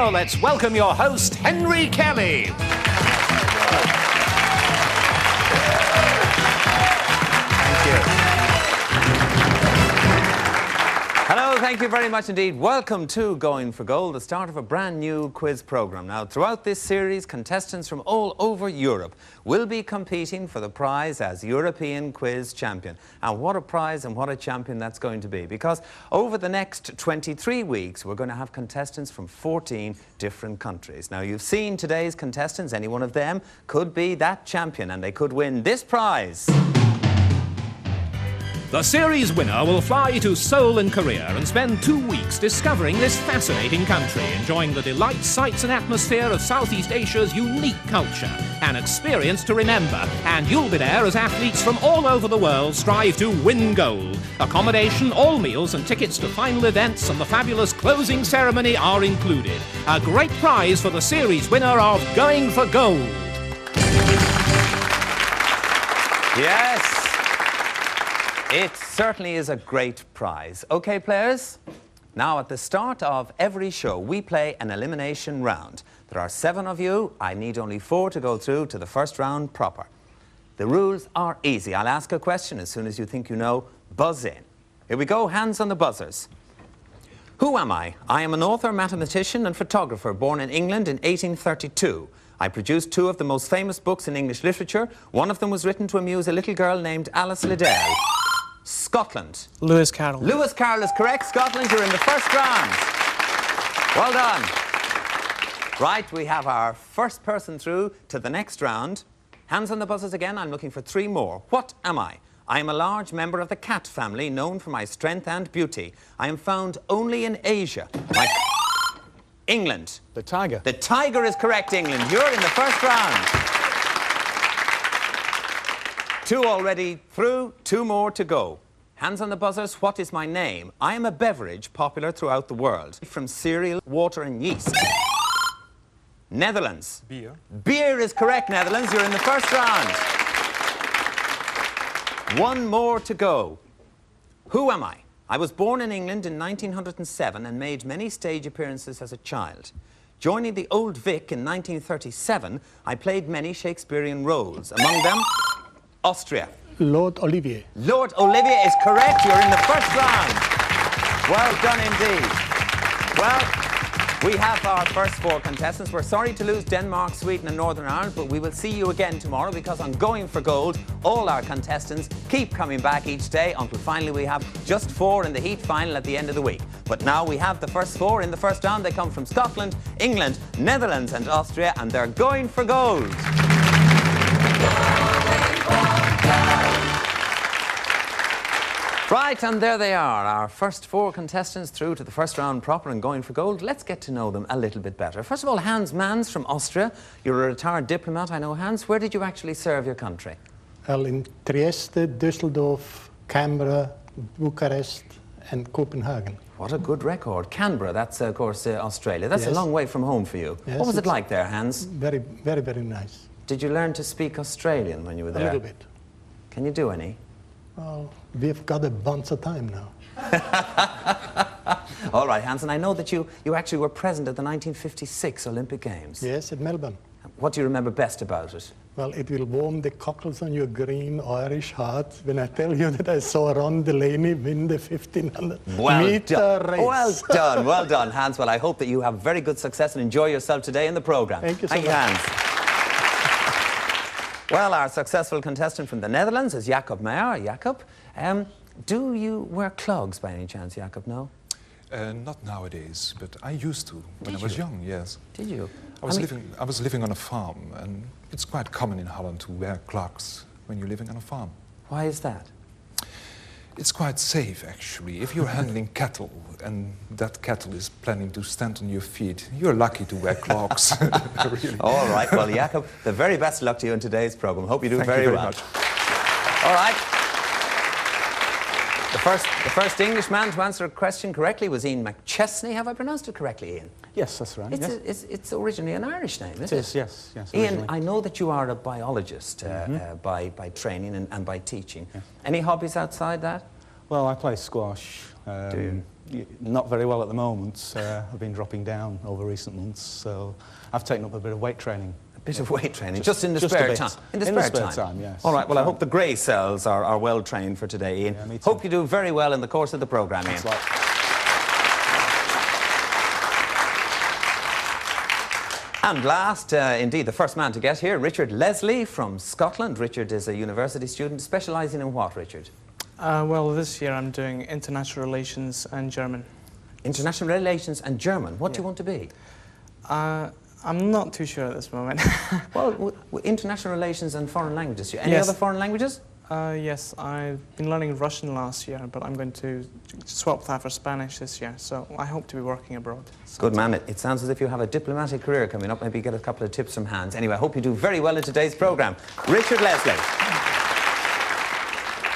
now let's welcome your host, Henry Kelly. Hello, thank you very much indeed. Welcome to Going for Gold, the start of a brand new quiz programme. Now, throughout this series, contestants from all over Europe will be competing for the prize as European Quiz Champion. And what a prize and what a champion that's going to be, because over the next 23 weeks, we're going to have contestants from 14 different countries. Now, you've seen today's contestants. Any one of them could be that champion, and they could win this prize. The series winner will fly to Seoul in Korea and spend 2 weeks discovering this fascinating country, enjoying the delights, sights and atmosphere of Southeast Asia's unique culture. An experience to remember, and you'll be there as athletes from all over the world strive to win gold. Accommodation, all meals and tickets to final events and the fabulous closing ceremony are included. A great prize for the series winner of Going for Gold. Yes. It certainly is a great prize. OK, players? Now, at the start of every show, we play an elimination round. There are 7 of you. I need only 4 to go through to the first round proper. The rules are easy. I'll ask a question. As soon as you think you know, buzz in. Here we go. Hands on the buzzers. Who am I? I am an author, mathematician and photographer born in England in 1832. I produced 2 of the most famous books in English literature. One of them was written to amuse a little girl named Alice Liddell. Scotland. Lewis Carroll. Lewis Carroll is correct. Scotland, you're in the first round. Well done. Right, we have our first person through to the next round. Hands on the buzzers again. I'm looking for 3 more. What am I? I am a large member of the cat family, known for my strength and beauty. I am found only in Asia. England. The tiger. The tiger is correct, England. You're in the first round. 2 already through, 2 more to go. Hands on the buzzers. What is my name? I am a beverage popular throughout the world. From cereal, water and yeast. Netherlands. Beer. Beer is correct, Netherlands. You're in the first round. 1 more to go. Who am I? I was born in England in 1907 and made many stage appearances as a child. Joining the Old Vic in 1937, I played many Shakespearean roles. Among them, Austria. Lord Olivier. Lord Olivier is correct. You're in the first round. Well done indeed. Well, we have our first 4 contestants. We're sorry to lose Denmark, Sweden and Northern Ireland, but we will see you again tomorrow, because on Going for Gold, all our contestants keep coming back each day until finally we have just 4 in the heat final at the end of the week. But now we have the first 4 in the first round. They come from Scotland, England, Netherlands and Austria, and they're going for gold. Right, and there they are, our first 4 contestants through to the first round proper and going for gold. Let's get to know them a little bit better. First of all, Hans Mans from Austria. You're a retired diplomat, I know, Hans. Where did you actually serve your country? Well, in Trieste, Düsseldorf, Canberra, Bucharest and Copenhagen. What a good record. Canberra, that's, of course, Australia. That's yes. a long way from home for you. Yes, what was it like there, Hans? Very, very, very nice. Did you learn to speak Australian when you were there? A little bit. Can you do any? Well, we've got a bunch of time now. All right, Hans, and I know that you actually were present at the 1956 Olympic Games. Yes, at Melbourne. What do you remember best about it? Well, it will warm the cockles on your green Irish heart when I tell you that I saw Ron Delaney win the 1500 meter race. Well done, Hans. Well, I hope that you have very good success and enjoy yourself today in the programme. Thank you so much. Hans. Well, our successful contestant from the Netherlands is Jacob Meyer. Jacob, do you wear clogs by any chance, Jacob? No? Not nowadays, but I used to when I was young, yes. Did you? I was living on a farm, and it's quite common in Holland to wear clogs when you're living on a farm. Why is that? It's quite safe, actually. If you're handling cattle, and that cattle is planning to stand on your feet, you're lucky to wear clogs. Really. All right, well, Jacob, the very best luck to you in today's programme. Hope you do Thank very you well. Much. All right. The first Englishman to answer a question correctly was Iain McChesney. Have I pronounced it correctly, Iain? Yes, that's right. It's originally an Irish name, isn't it? It is, yes. Iain, I know that you are a biologist by training and by teaching. Yeah. Any hobbies outside that? Well, I play squash. Do you? Not very well at the moment. I've been dropping down over recent months, so I've taken up a bit of weight training. A bit of weight training, just in the spare time? In the spare time, yes. All right, well, I hope the grey cells are well trained for today, Ian. Yeah, me too. Hope you do very well in the course of the programme, Ian. And last, indeed, the first man to get here, Richard Leslie from Scotland. Richard is a university student, specialising in what, Richard? Well, this year I'm doing international relations and German. International relations and German. What do you want to be? I'm not too sure at this moment. Well, international relations and foreign languages. Any other foreign languages? Yes, I've been learning Russian last year, but I'm going to swap that for Spanish this year, so I hope to be working abroad. Good man. It sounds as if you have a diplomatic career coming up. Maybe get a couple of tips from Hans. Anyway, I hope you do very well in today's programme. Richard Leslie.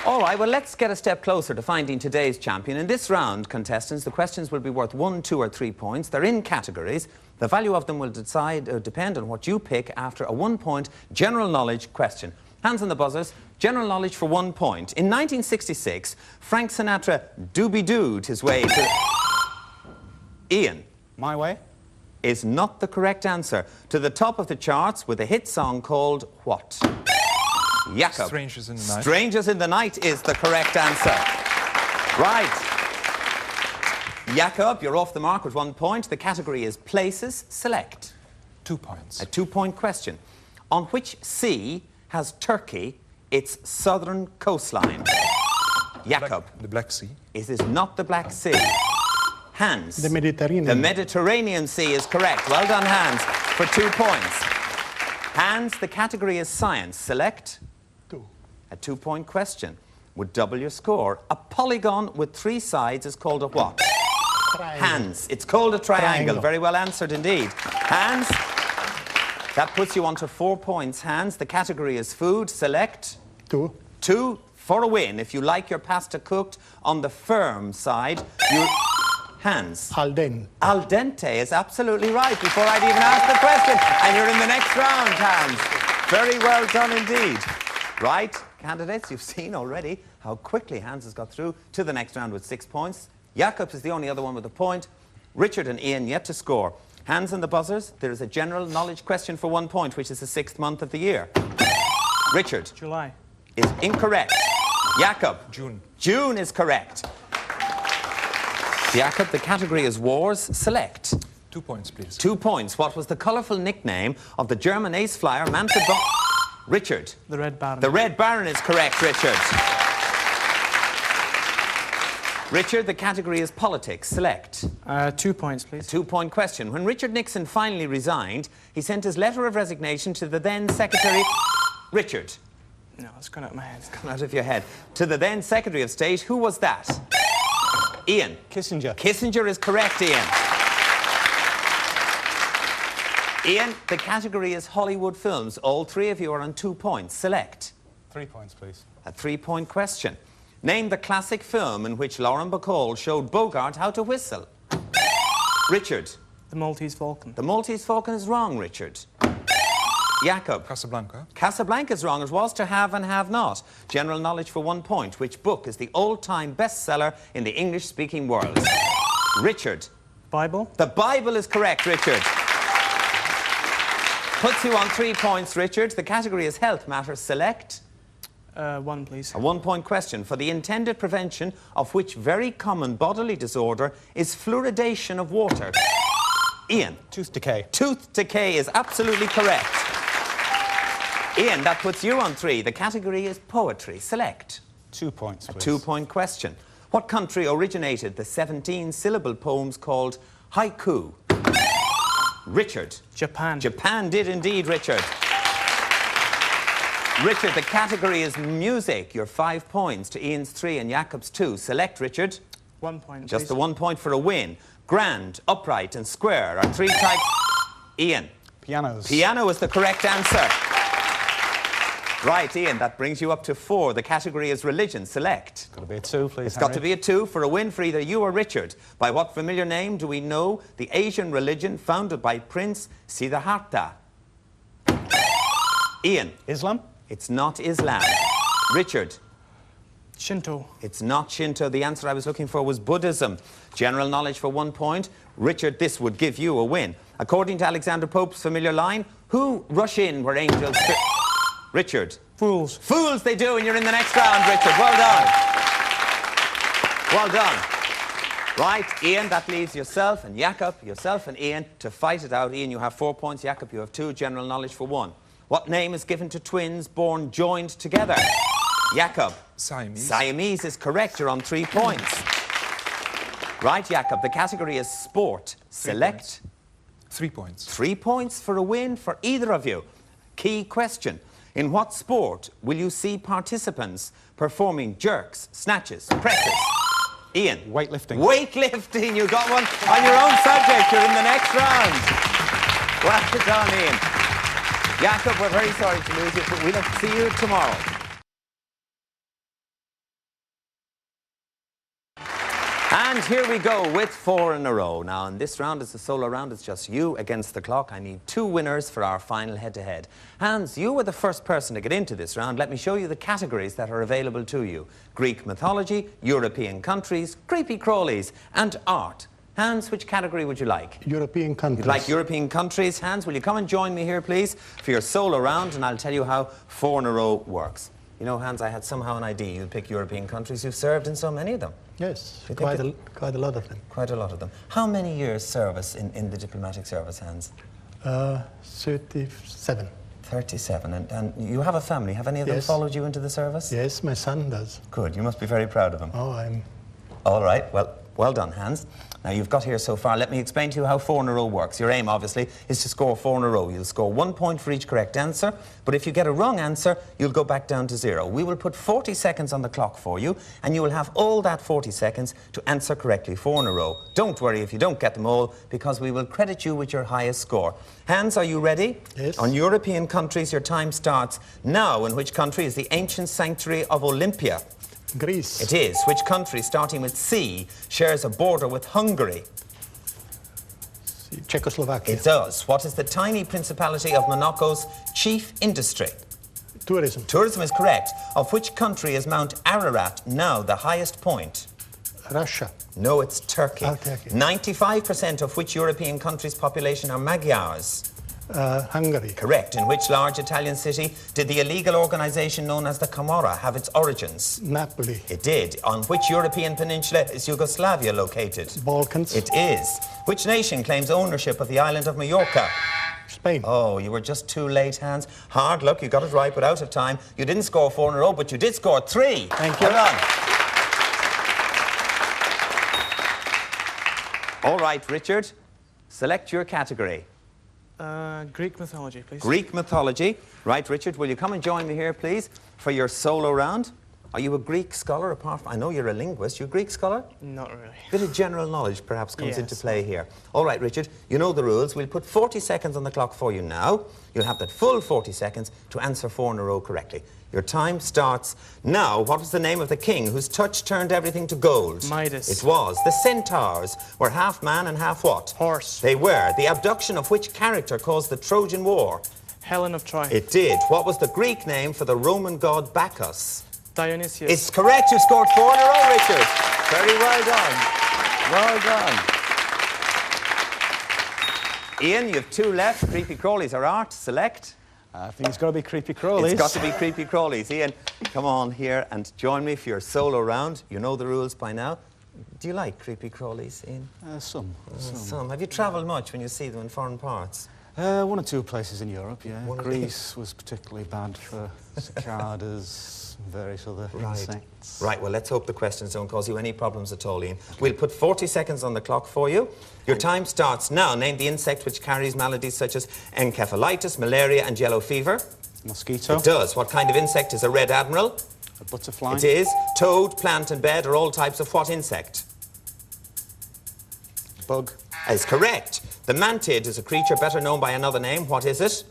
All right, well, let's get a step closer to finding today's champion. In this round, contestants, the questions will be worth 1, 2 or 3 points. They're in categories. The value of them will depend on what you pick after a 1-point general knowledge question. Hands on the buzzers. General knowledge for 1 point. In 1966, Frank Sinatra doobie-dooed his way to... Ian. My way? Is not the correct answer. To the top of the charts with a hit song called what? Jakob. Strangers in the Night. Strangers in the Night is the correct answer. Right. Jakob, you're off the mark with 1 point. The category is places. Select. 2 points. A 2-point question. On which sea has Turkey its southern coastline? Jakob. The Black Sea. It is not the Black Sea. Hans. The Mediterranean. The Mediterranean Sea is correct. Well done, Hans, for 2 points. Hans, the category is science. Select. 2. A 2-point question would double your score. A polygon with 3 sides is called a what? Triangle. Hans. It's called a triangle. Triangle. Very well answered indeed. Hans, that puts you on to 4 points. Hans, the category is food. Select. 2. 2 for a win. If you like your pasta cooked on the firm side, you... Hans. Al dente. Al dente is absolutely right before I'd even asked the question. And you're in the next round, Hans. Very well done indeed. Right, candidates, you've seen already how quickly Hans has got through to the next round with 6 points. Jakob is the only other one with a point. Richard and Ian yet to score. Hands on the buzzers. There is a general knowledge question for 1 point, which is the 6th month of the year. Richard. July. Is incorrect. Jakob. June. June is correct. Jakob, the category is wars. Select. 2 points, please. 2 points. What was the colourful nickname of the German ace flyer Manfred von... Richard. The Red Baron. The Red Baron is correct, Richard. Richard, the category is politics. Select. 2 points, please. 2-point question. When Richard Nixon finally resigned, he sent his letter of resignation to the then Secretary... Richard. No, it's gone out of my head. Gone out of your head. To the then Secretary of State. Who was that? Ian. Kissinger. Kissinger is correct, Ian. Ian, the category is Hollywood films. All 3 of you are on 2 points. Select. 3 points, please. A 3-point question. Name the classic film in which Lauren Bacall showed Bogart how to whistle. Richard. The Maltese Falcon. The Maltese Falcon is wrong, Richard. Jakob. Casablanca. Casablanca is wrong. It was To Have and Have Not. General knowledge for 1 point. Which book is the all-time bestseller in the English-speaking world? Richard. Bible. The Bible is correct, Richard. Puts you on 3 points, Richard. The category is health matters. Select. 1, please. A 1-point question. For the intended prevention of which very common bodily disorder is fluoridation of water? Ian. Tooth decay. Tooth decay is absolutely correct. Ian, that puts you on 3. The category is poetry. Select. 2 points, please. A 2-point question. What country originated the 17-syllable poems called haiku? Richard. Japan. Japan did indeed, Richard. Richard, the category is music. You're 5 points to Ian's 3 and Jakob's 2. Select, Richard. 1 point, Just please. the 1 point for a win. Grand, upright and square are 3 types. Ian. Pianos. Piano is the correct answer. Right, Ian, that brings you up to 4. The category is religion. Select. Got to be a 2, please. It's got to be a 2 for a win for either you or Richard. By what familiar name do we know the Asian religion founded by Prince Siddhartha? Ian. Islam. It's not Islam. Richard. Shinto. It's not Shinto. The answer I was looking for was Buddhism. General knowledge for 1 point. Richard, this would give you a win. According to Alexander Pope's familiar line, who rush in where angels... Richard. Fools. Fools they do, and you're in the next round, Richard. Well done. Well done. Right, Iain, that leaves yourself and Jakob, yourself and Iain to fight it out. Iain, you have 4 points. Jakob, you have 2. General knowledge for 1. What name is given to twins born joined together? Jakob. Siamese. Siamese is correct. You're on 3 points. Right, Jakob, the category is sport. Select. 3 points. 3 points for a win for either of you. Key question. In what sport will you see participants performing jerks, snatches, presses? Iain. Weightlifting. Weightlifting. You got one on your own subject. You're in the next round. Well done, Iain. Jakob, we're very sorry to lose you, but we'll see you tomorrow. And here we go with 4 in a row. Now, in this round, it's a solo round. It's just you against the clock. I need 2 winners for our final head-to-head. Hans, you were the first person to get into this round. Let me show you the categories that are available to you. Greek mythology, European countries, creepy crawlies, and art. Hans, which category would you like? European countries. You'd like European countries. Hans, will you come and join me here, please, for your solo round, and I'll tell you how 4 in a row works. You know, Hans, I had somehow an idea you'd pick European countries. You've served in so many of them. Yes, quite a lot of them. Quite a lot of them. How many years service in the diplomatic service, Hans? 37. 37. And you have a family. Have any of them followed you into the service? Yes, my son does. Good. You must be very proud of him. Oh, I'm... All right. Well done, Hans. Now, you've got here so far. Let me explain to you how 4 in a row works. Your aim, obviously, is to score 4 in a row. You'll score 1 point for each correct answer, but if you get a wrong answer, you'll go back down to 0. We will put 40 seconds on the clock for you, and you will have all that 40 seconds to answer correctly 4 in a row. Don't worry if you don't get them all, because we will credit you with your highest score. Hans, are you ready? Yes. On European countries, your time starts now. In which country is the ancient sanctuary of Olympia? Greece. It is. Which country, starting with C, shares a border with Hungary? Czechoslovakia. It does. What is the tiny principality of Monaco's chief industry? Tourism. Tourism is correct. Of which country is Mount Ararat now the highest point? Russia. No, it's Turkey. Oh, Turkey. 95% of which European country's population are Magyars? Hungary. Correct. In which large Italian city did the illegal organisation known as the Camorra have its origins? Napoli. It did. On which European peninsula is Yugoslavia located? Balkans. It is. Which nation claims ownership of the island of Mallorca? Spain. Oh, you were just too late, Hans. Hard luck, you got it right, but out of time. You didn't score 4 in a row, but you did score 3. Thank you. Well done. All right, Richard, select your category. Greek mythology, please. Greek mythology. Right, Richard, will you come and join me here, please, for your solo round? Are you a Greek scholar, apart from... I know you're a linguist. You a Greek scholar? Not really. A bit of general knowledge perhaps comes Yes. into play here. All right, Richard, you know the rules. We'll put 40 seconds on the clock for you now. You'll have that full 40 seconds to answer 4 in a row correctly. Your time starts now. What was the name of the king whose touch turned everything to gold? Midas. It was. The centaurs were half man and half what? Horse. They were. The abduction of which character caused the Trojan War? Helen of Troy. It did. What was the Greek name for the Roman god Bacchus? Dionysius. It's correct. You scored 4 in a row, Richard. Very well done. Well done. Iain, you have 2 left. Creepy crawlies are art. Select. I think it's got to be creepy crawlies. It's got to be creepy crawlies. Iain, come on here and join me for your solo round. You know the rules by now. Do you like creepy crawlies, Iain? Some. Some. Have you travelled much when you see them in foreign parts? 1 or 2 places in Europe, yeah. Greece was particularly bad for cicadas, various other insects. Right, well, let's hope the questions don't cause you any problems at all, Iain. We'll put 40 seconds on the clock for you. Your time starts now. Name the insect which carries maladies such as encephalitis, malaria and yellow fever. Mosquito. It does. What kind of insect is a red admiral? A butterfly. It is. Toad, plant and bed are all types of what insect? Bug. Is correct. The mantid is a creature better known by another name. What is it?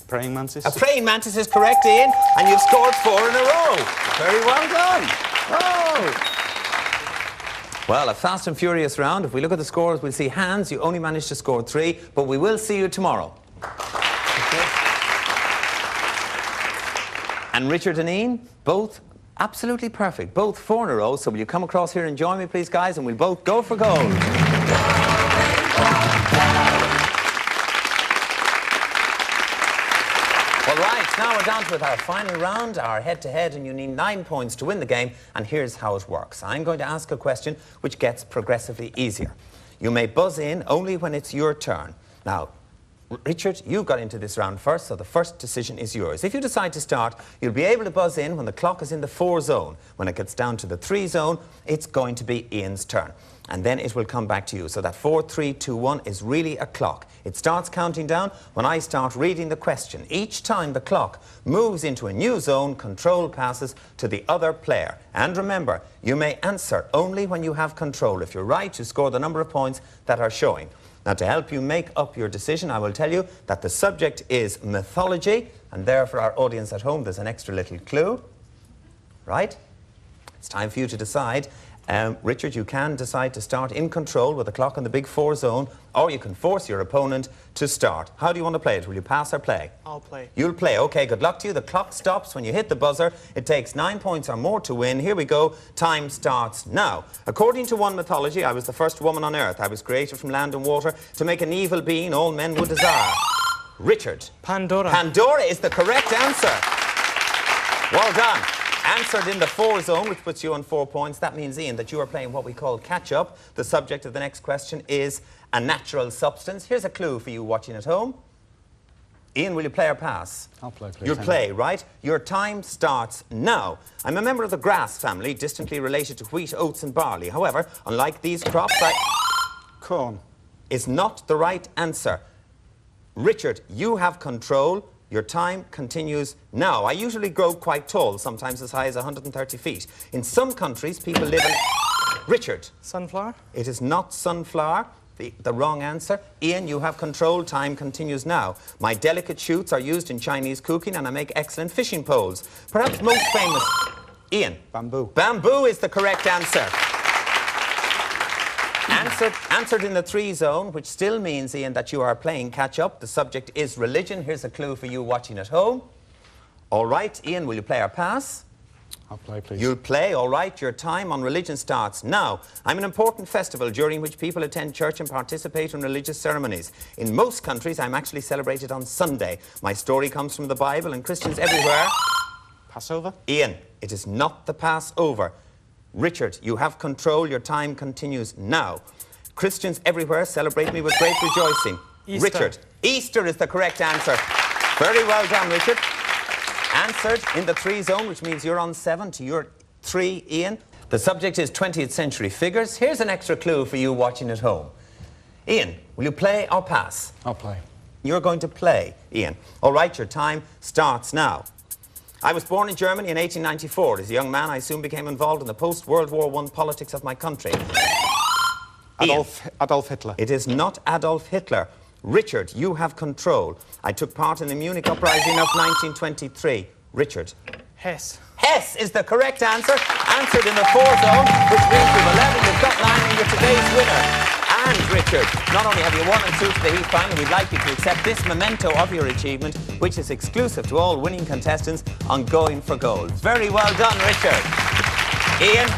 Praying mantis. A praying mantis is correct, Iain, and you've scored 4 in a row. Very well done. Oh. Well, a fast and furious round. If we look at the scores, we'll see Hans, you only managed to score 3, but we will see you tomorrow. Okay. And Richard and Iain, both Absolutely perfect. Both 4 in a row. So will you come across here and join me, please, guys? And we'll both go for gold. Well, right, now we're down to our final round, our head-to-head, and you need 9 points to win the game, and here's how it works. I'm going to ask a question which gets progressively easier. You may buzz in only when it's your turn. Now, Richard, you got into this round first, so the first decision is yours. If you decide to start, you'll be able to buzz in when the clock is in the 4 zone. When it gets down to the 3 zone, it's going to be Iain's turn. And then it will come back to you. So that 4, 3, 2, 1 is really a clock. It starts counting down when I start reading the question. Each time the clock moves into a new zone, control passes to the other player. And remember, you may answer only when you have control. If you're right, you score the number of points that are showing. Now, to help you make up your decision, I will tell you that the subject is mythology, and there for our audience at home, there's an extra little clue. Right? It's time for you to decide. Richard, you can decide to start in control with the clock in the big 4 zone, or you can force your opponent to start. How do you want to play it? Will you pass or play? I'll play. You'll play. OK, good luck to you. The clock stops when you hit the buzzer. It takes 9 points or more to win. Here we go. Time starts now. According to one mythology, I was the first woman on earth. I was created from land and water to make an evil being all men would desire. Richard. Pandora. Pandora is the correct answer. Well done. Answered in the 4 zone, which puts you on 4 points. That means, Iain, that you are playing what we call catch-up. The subject of the next question is a natural substance. Here's a clue for you watching at home. Iain, will you play or pass? I'll play, please. You'll play, right? Your time starts now. I'm a member of the grass family, distantly related to wheat, oats and barley. However, unlike these crops, Corn. is not the right answer. Richard, you have control. Your time continues now. I usually grow quite tall, sometimes as high as 130 feet. In some countries, people live in... Richard. Sunflower? It is not sunflower. The wrong answer. Iain, you have control. Time continues now. My delicate shoots are used in Chinese cooking, and I make excellent fishing poles. Perhaps most famous... Iain. Bamboo. Bamboo is the correct answer. Answered in the 3 zone, which still means, Iain, that you are playing catch-up. The subject is religion. Here's a clue for you watching at home. All right, Iain, will you play or pass? I'll play, please. You'll play, all right. Your time on religion starts now. I'm an important festival during which people attend church and participate in religious ceremonies. In most countries, I'm actually celebrated on Sunday. My story comes from the Bible, and Christians everywhere... Passover? Iain, it is not the Passover. Richard, you have control. Your time continues now. Christians everywhere celebrate me with great rejoicing. Easter. Richard, Easter is the correct answer. Very well done, Richard. Answered in the 3 zone, which means you're on 7 to your 3, Iain. The subject is 20th century figures. Here's an extra clue for you watching at home. Iain, will you play or pass? I'll play. You're going to play, Iain. All right, your time starts now. I was born in Germany in 1894. As a young man, I soon became involved in the post-World War I politics of my country. Adolf Hitler. It is not Adolf Hitler. Richard, you have control. I took part in the Munich Uprising of 1923. Richard. Hess. Hess is the correct answer. Answered in the 4 zone, which means you've 11, you've got 9, and you're today's winner. And Richard, not only have you won and two to the heat final, we'd like you to accept this memento of your achievement, which is exclusive to all winning contestants on Going for Gold. Very well done, Richard. Iain,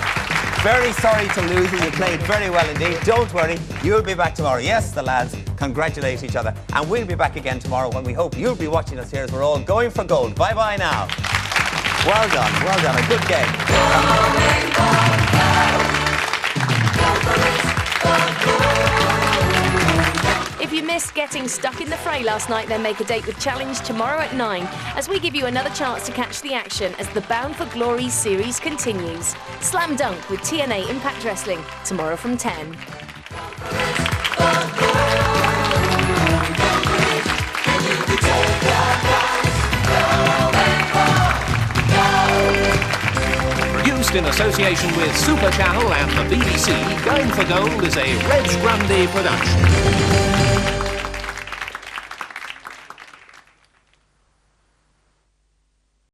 very sorry to lose you. You played very well indeed. Don't worry, you'll be back tomorrow. Yes, the lads congratulate each other. And we'll be back again tomorrow when we hope you'll be watching us here as we're all going for gold. Bye-bye now. Well done, well done. A good game. If you missed getting stuck in the fray last night, then make a date with Challenge tomorrow at 9 as we give you another chance to catch the action as the Bound for Glory series continues. Slam Dunk with TNA Impact Wrestling tomorrow from 10. Produced in association with Super Channel and the BBC, Going for Gold is a Reg Grundy production.